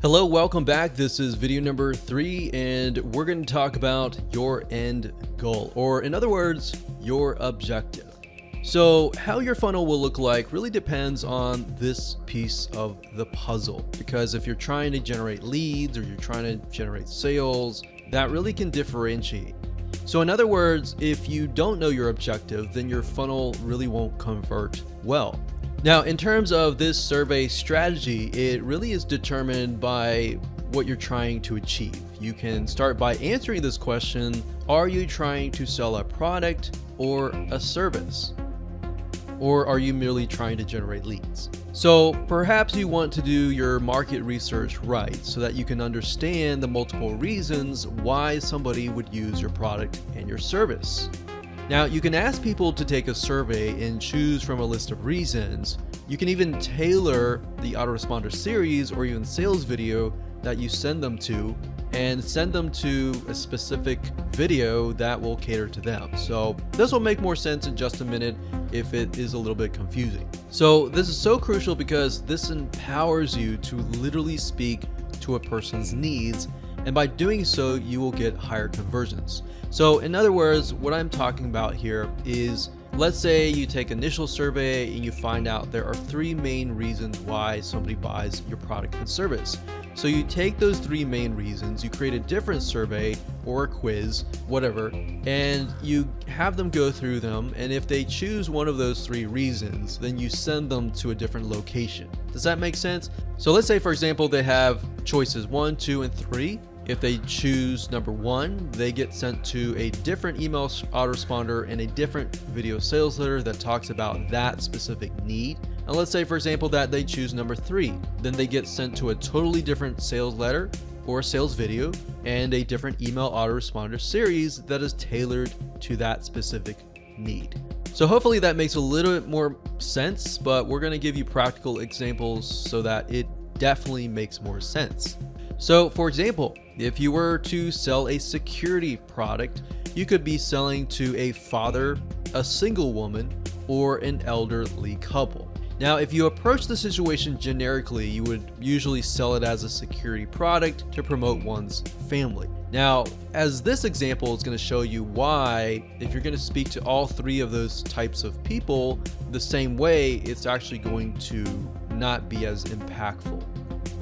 Hello, welcome back. This is video number 3, and we're going to talk about your end goal, or in other words, your objective. So how your funnel will look like really depends on this piece of the puzzle, because if you're trying to generate leads or you're trying to generate sales, that really can differentiate. So in other words, if you don't know your objective, then your funnel really won't convert well. Now, in terms of this survey strategy, it really is determined by what you're trying to achieve. You can start by answering this question: are you trying to sell a product or a service? Or are you merely trying to generate leads? So perhaps you want to do your market research right so that you can understand the multiple reasons why somebody would use your product and your service. Now, you can ask people to take a survey and choose from a list of reasons. You can even tailor the autoresponder series or even sales video that you send them to, and send them to a specific video that will cater to them. So this will make more sense in just a minute if it is a little bit confusing. So this is so crucial because this empowers you to literally speak to a person's needs, and by doing so, you will get higher conversions. So in other words, what I'm talking about here is, let's say you take initial survey and you find out there are 3 main reasons why somebody buys your product and service. So you take those 3 main reasons, you create a different survey or a quiz, whatever, and you have them go through them. And if they choose one of those 3 reasons, then you send them to a different location. Does that make sense? So let's say, for example, they have choices 1, 2, and 3. If they choose number 1, they get sent to a different email autoresponder and a different video sales letter that talks about that specific need. And let's say, for example, that they choose number 3, then they get sent to a totally different sales letter or sales video and a different email autoresponder series that is tailored to that specific need. So hopefully that makes a little bit more sense, but we're going to give you practical examples so that it definitely makes more sense. So for example, if you were to sell a security product, you could be selling to a father, a single woman, or an elderly couple. Now, if you approach the situation generically, you would usually sell it as a security product to promote one's family. Now, as this example is going to show you why, if you're going to speak to all 3 of those types of people the same way, it's actually going to not be as impactful.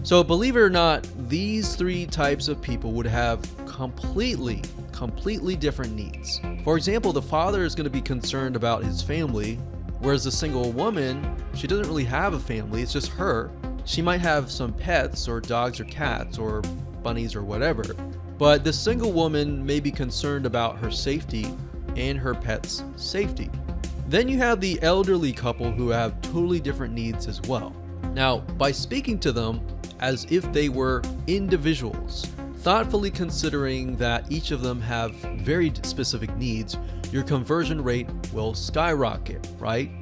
So believe it or not, these 3 types of people would have completely different needs. For example, the father is going to be concerned about his family, whereas the single woman, she doesn't really have a family, it's just her. She might have some pets or dogs or cats or bunnies or whatever, but the single woman may be concerned about her safety and her pet's safety. Then you have the elderly couple who have totally different needs as well. Now, by speaking to them as if they were individuals, thoughtfully considering that each of them have very specific needs, your conversion rate will skyrocket, right?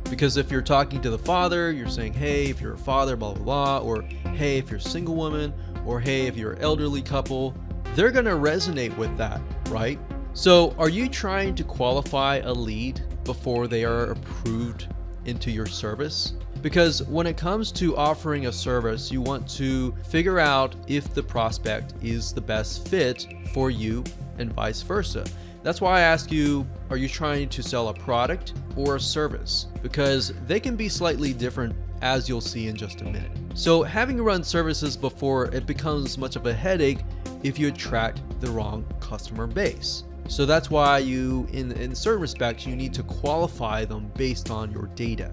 Because if you're talking to the father, you're saying, hey, if you're a father, blah, blah, blah, or hey, if you're a single woman, or hey, if you're an elderly couple, they're gonna resonate with that, right? So are you trying to qualify a lead before they are approved into your service? Because when it comes to offering a service, you want to figure out if the prospect is the best fit for you and vice versa. That's why I ask you, are you trying to sell a product or a service? Because they can be slightly different, as you'll see in just a minute. So having run services before, it becomes much of a headache if you attract the wrong customer base. So that's why you, in certain respects, you need to qualify them based on your data.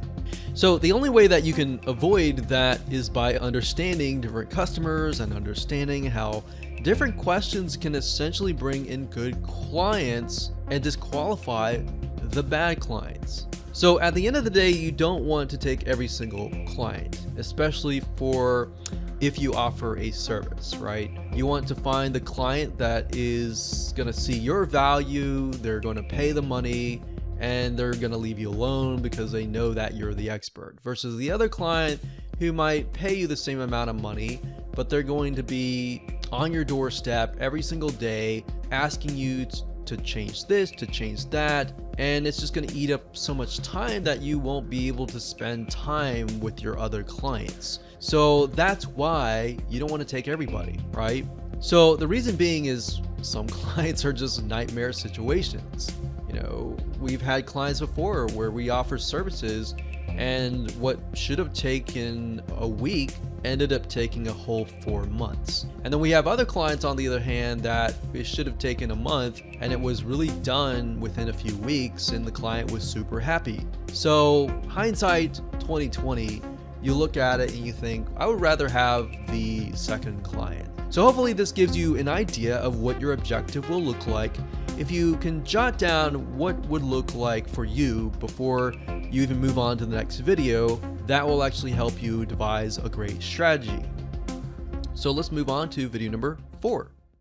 So the only way that you can avoid that is by understanding different customers and understanding how different questions can essentially bring in good clients and disqualify the bad clients. So at the end of the day, you don't want to take every single client, especially for if you offer a service, right? You want to find the client that is going to see your value, they're going to pay the money, and they're going to leave you alone because they know that you're the expert, versus the other client who might pay you the same amount of money, but they're going to be on your doorstep every single day asking you to change this, to change that, and it's just going to eat up so much time that you won't be able to spend time with your other clients. So that's why you don't want to take everybody, right? So the reason being is some clients are just nightmare situations. We've had clients before where we offer services and what should have taken a week ended up taking a whole 4 months. And then we have other clients on the other hand that it should have taken a month and it was really done within a few weeks and the client was super happy. So hindsight 2020, you look at it and you think, I would rather have the second client. So hopefully this gives you an idea of what your objective will look like. If you can jot down what would look like for you before you even move on to the next video, that will actually help you devise a great strategy. So let's move on to video number 4.